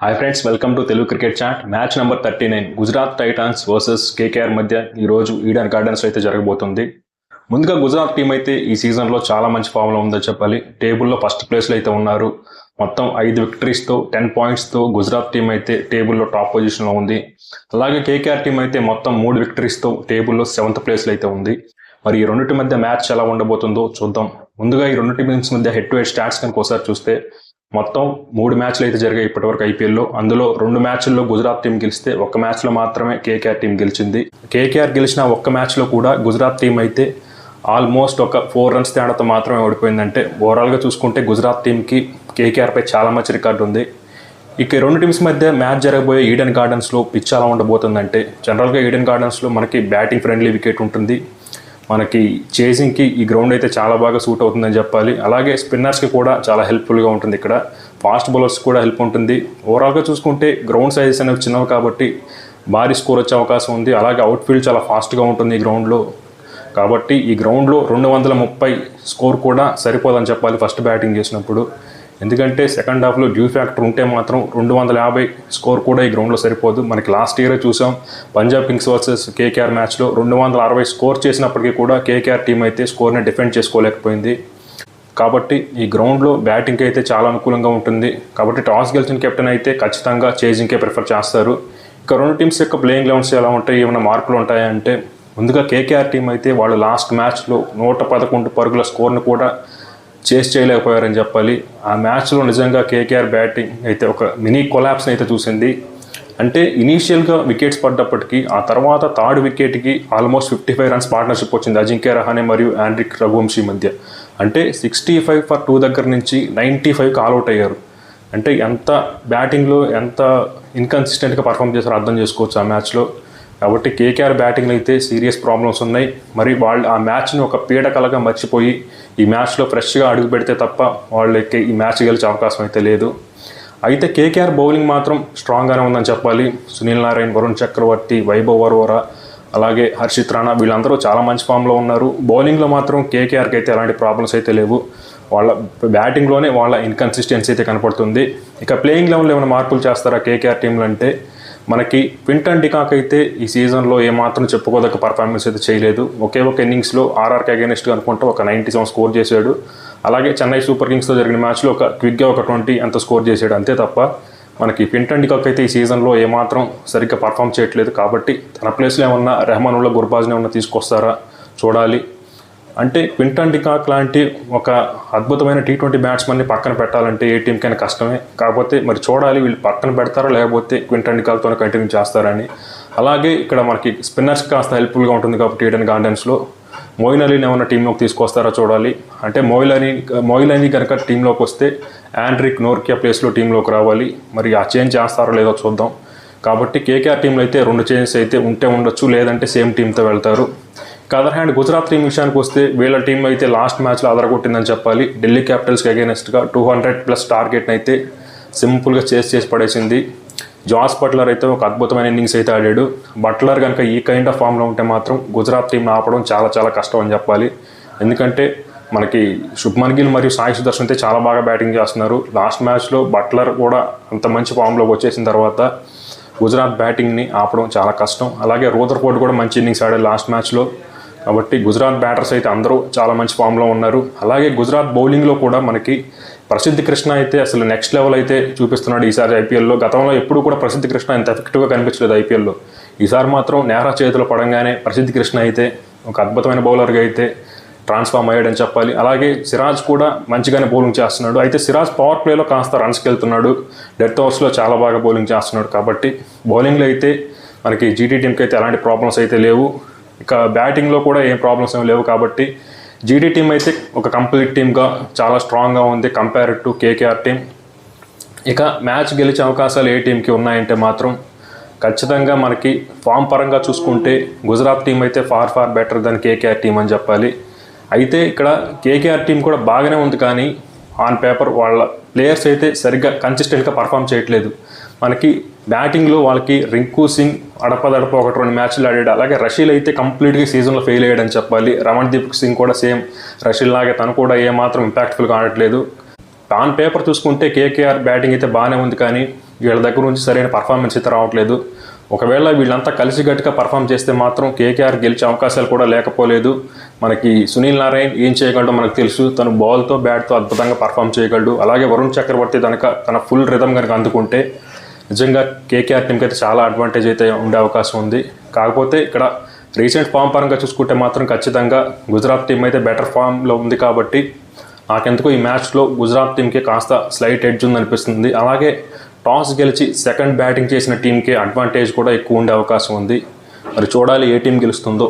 Hi friends, welcome to Telugu cricket chat. Match number 39 Gujarat Titans versus KKR మధ్య ఈరోజు Eden gardens అయితే జరగబోతుంది. ముందుగా గుజరాత్ టీం అయితే ఈ సీజన్లో చాలా మంచి ఫామ్లో ఉందని చెప్పాలి. టేబుల్లో ఫస్ట్ ప్లేస్లో అయితే ఉన్నారు. మొత్తం 5 విక్టరీస్తో 10 పాయింట్స్తో గుజరాత్ టీం అయితే టేబుల్లో టాప్ పొజిషన్లో ఉంది. అలాగే కేకేఆర్ టీం అయితే మొత్తం 3 విక్టరీస్తో టేబుల్లో 7th ప్లేస్లో అయితే ఉంది. మరి ఈ రెండింటి మధ్య మ్యాచ్ ఎలా ఉండబోతుందో చూద్దాం. ముందుగా ఈ రెండు టీమ్స్ మధ్య హెడ్ టు హెడ్ స్టాట్స్ కనుక ఒకసారి చూస్తే మొత్తం 3 మ్యాచ్లు అయితే జరిగాయి ఇప్పటివరకు ఐపీఎల్లో. అందులో 2 మ్యాచ్ల్లో గుజరాత్ టీం గెలిస్తే 1 మ్యాచ్లో మాత్రమే కేకేఆర్ టీం గెలిచింది. కేకేఆర్ గెలిచిన 1 మ్యాచ్లో కూడా గుజరాత్ టీం అయితే ఆల్మోస్ట్ ఒక 4 రన్స్ తేడాతో మాత్రమే ఓడిపోయిందంటే ఓవరాల్గా చూసుకుంటే గుజరాత్ టీంకి కేకేఆర్పై చాలా మంచి రికార్డు ఉంది. ఇక 2 టీమ్స్ మధ్య మ్యాచ్ జరగబోయే ఈడెన్ గార్డెన్స్లో పిచ్ ఎలా ఉండబోతుందంటే జనరల్గా ఈడెన్ గార్డెన్స్లో మనకి బ్యాటింగ్ ఫ్రెండ్లీ వికెట్ ఉంటుంది. మనకి చేసింగ్కి ఈ గ్రౌండ్ అయితే చాలా బాగా సూట్ అవుతుందని చెప్పాలి. అలాగే స్పిన్నర్స్కి కూడా చాలా హెల్ప్ఫుల్గా ఉంటుంది. ఇక్కడ ఫాస్ట్ బౌలర్స్ కూడా హెల్ప్ ఉంటుంది. ఓవరాల్గా చూసుకుంటే గ్రౌండ్ సైజెస్ అనేవి చిన్నవి కాబట్టి భారీ స్కోర్ వచ్చే అవకాశం ఉంది. అలాగే అవుట్ఫీల్డ్ చాలా ఫాస్ట్గా ఉంటుంది ఈ గ్రౌండ్లో. కాబట్టి ఈ గ్రౌండ్లో 230 స్కోర్ కూడా సరిపోదని చెప్పాలి ఫస్ట్ బ్యాటింగ్ చేసినప్పుడు. ఎందుకంటే సెకండ్ హాఫ్లో డ్యూ ఫ్యాక్టర్ ఉంటే మాత్రం 250 స్కోర్ కూడా ఈ గ్రౌండ్లో సరిపోదు. మనకి లాస్ట్ ఇయరే చూసాం పంజాబ్ కింగ్స్ వర్సెస్ కేకేఆర్ మ్యాచ్లో 260 స్కోర్ చేసినప్పటికీ కూడా కేకేఆర్ టీం అయితే స్కోర్ని డిఫెండ్ చేసుకోలేకపోయింది. కాబట్టి ఈ గ్రౌండ్లో బ్యాటింగ్కి అయితే చాలా అనుకూలంగా ఉంటుంది. కాబట్టి టాస్ గెలిచిన కెప్టెన్ అయితే ఖచ్చితంగా చేజింగ్కే ప్రిఫర్ చేస్తారు. ఇక 2 టీమ్స్ యొక్క ప్లేయింగ్ లెవెన్స్ ఎలా ఉంటాయి, ఏమైనా మార్పులు ఉంటాయంటే ముందుగా కేకేఆర్ టీం అయితే వాళ్ళు లాస్ట్ మ్యాచ్లో 111 పరుగుల స్కోర్ను కూడా చేస్ చేయలేకపోయారని చెప్పాలి. ఆ మ్యాచ్లో నిజంగా కేకేఆర్ బ్యాటింగ్ అయితే ఒక మినీ కొలాప్స్ని అయితే చూసింది. అంటే ఇనీషియల్గా వికెట్స్ పడ్డప్పటికీ ఆ తర్వాత థర్డ్ వికెట్కి ఆల్మోస్ట్ 55 రన్స్ పార్ట్నర్షిప్ వచ్చింది అజింక్య రహానే మరియు ఆండ్రిక్ రఘువంశీ మధ్య. అంటే 65 for 2 దగ్గర నుంచి 95కి ఆల్అవుట్ అయ్యారు. అంటే ఎంత బ్యాటింగ్లో ఎంత ఇన్కన్సిస్టెంట్గా పర్ఫామ్ చేశారో అర్థం చేసుకోవచ్చు ఆ మ్యాచ్లో. కాబట్టి కేకేఆర్ బ్యాటింగ్లో అయితే సీరియస్ ప్రాబ్లమ్స్ ఉన్నాయి. మరి వాళ్ళు ఆ మ్యాచ్ని ఒక పీడకలగా మర్చిపోయి ఈ మ్యాచ్లో ఫ్రెష్గా అడుగు పెడితే తప్ప వాళ్ళకి ఈ మ్యాచ్ గెలిచే అవకాశం అయితే లేదు. అయితే కేకేఆర్ బౌలింగ్ మాత్రం స్ట్రాంగ్గానే ఉందని చెప్పాలి. సునీల్ నారాయణ్, వరుణ్ చక్రవర్తి, వైభవ్ వరోరా, అలాగే హర్షిత్ రాణా వీళ్ళందరూ చాలా మంచి ఫామ్లో ఉన్నారు. బౌలింగ్లో మాత్రం కేకేఆర్కి అయితే ఎలాంటి ప్రాబ్లమ్స్ అయితే లేవు. వాళ్ళ బ్యాటింగ్లోనే వాళ్ళ ఇన్కన్సిస్టెన్సీ అయితే కనపడుతుంది. ఇక ప్లేయింగ్ లెవెల్లో ఏమైనా మార్పులు చేస్తారా కేకేఆర్ టీంలో అంటే మనకి క్వింటన్ డికాక్ అయితే ఈ సీజన్లో ఏమాత్రం చెప్పుకోదగ్గ పర్ఫార్మెన్స్ అయితే చేయలేదు. ఒకే ఒక ఇన్నింగ్స్లో ఆర్ఆర్కి అగైనెస్ట్గా అనుకుంటే ఒక 97 స్కోర్ చేశాడు. అలాగే చెన్నై సూపర్ కింగ్స్తో జరిగిన మ్యాచ్లో క్విక్గా ఒక 20 అంత స్కోర్ చేశాడు. అంతే తప్ప మనకి క్వింటన్ డికాక్ అయితే ఈ సీజన్లో ఏమాత్రం సరిగ్గా పర్ఫామ్ చేయట్లేదు. కాబట్టి తన ప్లేస్లో ఏమన్నా రెహమానుల్లా గుర్బాజ్ని ఏమన్నా తీసుకొస్తారా చూడాలి. అంటే క్వింటన్ డికాక్ లాంటి ఒక అద్భుతమైన T20 బ్యాట్స్మెన్ని పక్కన పెట్టాలంటే ఏ టీంకైనా కష్టమే. కాకపోతే మరి చూడాలి వీళ్ళు పక్కన పెడతారా లేకపోతే క్వింటన్ డికాక్తోనే కంటిన్యూ చేస్తారని. అలాగే ఇక్కడ మనకి స్పిన్నర్స్ కాస్త హెల్ప్ఫుల్గా ఉంటుంది కాబట్టి ఈడెన్ గార్డెన్స్లో మొయిన్ అలీని ఏమైనా టీంలోకి తీసుకొస్తారా చూడాలి. అంటే మొయిన్ అలీ కనుక టీంలోకి వస్తే ఆండ్రిక్ నోర్కియా ప్లేస్లో టీంలోకి రావాలి. మరి ఆ చేంజ్ చేస్తారో లేదో చూద్దాం. కాబట్టి కేకేఆర్ టీంలో అయితే 2 చేంజెస్ అయితే ఉంటే ఉండొచ్చు, లేదంటే సేమ్ టీంతో వెళ్తారు. అదర్ హ్యాండ్ గుజరాత్ టీం విషయానికి వస్తే వీళ్ళ టీం అయితే లాస్ట్ మ్యాచ్లో అదరగొట్టిందని చెప్పాలి. ఢిల్లీ క్యాపిటల్స్కి అగైనెస్ట్గా 200+ టార్గెట్ని అయితే సింపుల్గా చేసి పడేసింది. జాస్ బట్లర్ అయితే ఒక అద్భుతమైన ఇన్నింగ్స్ అయితే ఆడాడు. బట్లర్ కనుక ఈ కైండ్ ఆఫ్ ఫామ్లో ఉంటే మాత్రం గుజరాత్ టీంని ఆపడం చాలా చాలా కష్టం అని చెప్పాలి. ఎందుకంటే మనకి శుభ్మన్ గిల్ మరియు సాయి సుదర్శన్ అయితే చాలా బాగా బ్యాటింగ్ చేస్తున్నారు. లాస్ట్ మ్యాచ్లో బట్లర్ కూడా అంత మంచి ఫామ్లోకి వచ్చేసిన తర్వాత గుజరాత్ బ్యాటింగ్ని ఆపడం చాలా కష్టం. అలాగే రూదర్ఫోర్డ్ కూడా మంచి ఇన్నింగ్స్ ఆడాడు లాస్ట్ మ్యాచ్లో. కాబట్టి గుజరాత్ బ్యాటర్స్ అయితే అందరూ చాలా మంచి ఫామ్లో ఉన్నారు. అలాగే గుజరాత్ బౌలింగ్లో కూడా మనకి ప్రసిద్ధ్ కృష్ణ అయితే అసలు నెక్స్ట్ లెవెల్ అయితే చూపిస్తున్నాడు ఈసారి ఐపీఎల్లో. గతంలో ఎప్పుడు కూడా ప్రసిద్ధ్ కృష్ణ ఇంత ఎఫెక్టివ్గా కనిపించలేదు ఐపీఎల్లో. ఈసారి మాత్రం నెహ్రా చేతిలో పడంగానే ప్రసిద్ధ్ కృష్ణ అయితే ఒక అద్భుతమైన బౌలర్గా అయితే ట్రాన్స్ఫార్మ్ అయ్యాడని చెప్పాలి. అలాగే సిరాజ్ కూడా మంచిగానే బౌలింగ్ చేస్తున్నాడు. అయితే సిరాజ్ పవర్ ప్లేలో కాస్త రన్స్కి వెళ్తున్నాడు, డెత్ ఓవర్స్లో చాలా బాగా బౌలింగ్ చేస్తున్నాడు. కాబట్టి బౌలింగ్లో అయితే మనకి జీటీ టీంకి అయితే ఎలాంటి ప్రాబ్లమ్స్ అయితే లేవు. ఇక బ్యాటింగ్లో కూడా ఏం ప్రాబ్లమ్స్ ఏమి లేవు. కాబట్టి జీటీ టీం అయితే ఒక కంప్లీట్ టీమ్గా చాలా స్ట్రాంగ్గా ఉంది కంపేర్ టు కేకేఆర్ టీం. ఇక మ్యాచ్ గెలిచే అవకాశాలు ఏ టీంకి ఉన్నాయంటే మాత్రం ఖచ్చితంగా మనకి ఫామ్ పరంగా చూసుకుంటే గుజరాత్ టీం అయితే far better than KKR team అని చెప్పాలి. అయితే ఇక్కడ కేకేఆర్ టీం కూడా బాగానే ఉంది, కానీ ఆన్ పేపర్ వాళ్ళ ప్లేయర్స్ అయితే సరిగ్గా కన్సిస్టెంట్గా పర్ఫామ్ చేయట్లేదు. మనకి బ్యాటింగ్లో వాళ్ళకి రింకు సింగ్ అడపదడప 1-2 మ్యాచ్లు ఆడాడు. అలాగే రషీల్ అయితే కంప్లీట్గా సీజన్లో ఫెయిల్ అయ్యాడని చెప్పాలి. రమణ్దీప్ సింగ్ కూడా సేమ్ రషీల్ లాగే తను కూడా ఏమాత్రం ఇంపాక్ట్ఫుల్గా ఆడట్లేదు. ఆన్ పేపర్ చూసుకుంటే కేకేఆర్ బ్యాటింగ్ అయితే బాగానే ఉంది, కానీ వీళ్ళ దగ్గర నుంచి సరైన పర్ఫార్మెన్స్ అయితే రావట్లేదు. ఒకవేళ వీళ్ళంతా కలిసికట్టుగా పర్ఫామ్ చేస్తే మాత్రం కేకేఆర్ గెలిచే అవకాశాలు కూడా లేకపోలేదు. మనకి సునీల్ నారాయణ్ ఏం చేయగలడో మనకు తెలుసు. తను బాల్తో బ్యాట్తో అద్భుతంగా పర్ఫామ్ చేయగలడు. అలాగే వరుణ్ చక్రవర్తి కనుక తన ఫుల్ రిథమ్ కనుక అందుకుంటే నిజంగా కేకేఆర్ టీంకి అయితే చాలా అడ్వాంటేజ్ అయితే ఉండే అవకాశం ఉంది. కాకపోతే ఇక్కడ రీసెంట్ ఫామ్ పరంగా చూసుకుంటే మాత్రం ఖచ్చితంగా గుజరాత్ టీం అయితే బెటర్ ఫామ్లో ఉంది. కాబట్టి నాకెందుకో ఈ మ్యాచ్లో గుజరాత్ టీంకి కాస్త స్లైట్ ఎడ్జ్ ఉందనిపిస్తుంది. అలాగే టాస్ గెలిచి సెకండ్ బ్యాటింగ్ చేసిన టీంకి అడ్వాంటేజ్ కూడా ఎక్కువ ఉండే అవకాశం ఉంది. మరి చూడాలి ఏ టీం గెలుస్తుందో.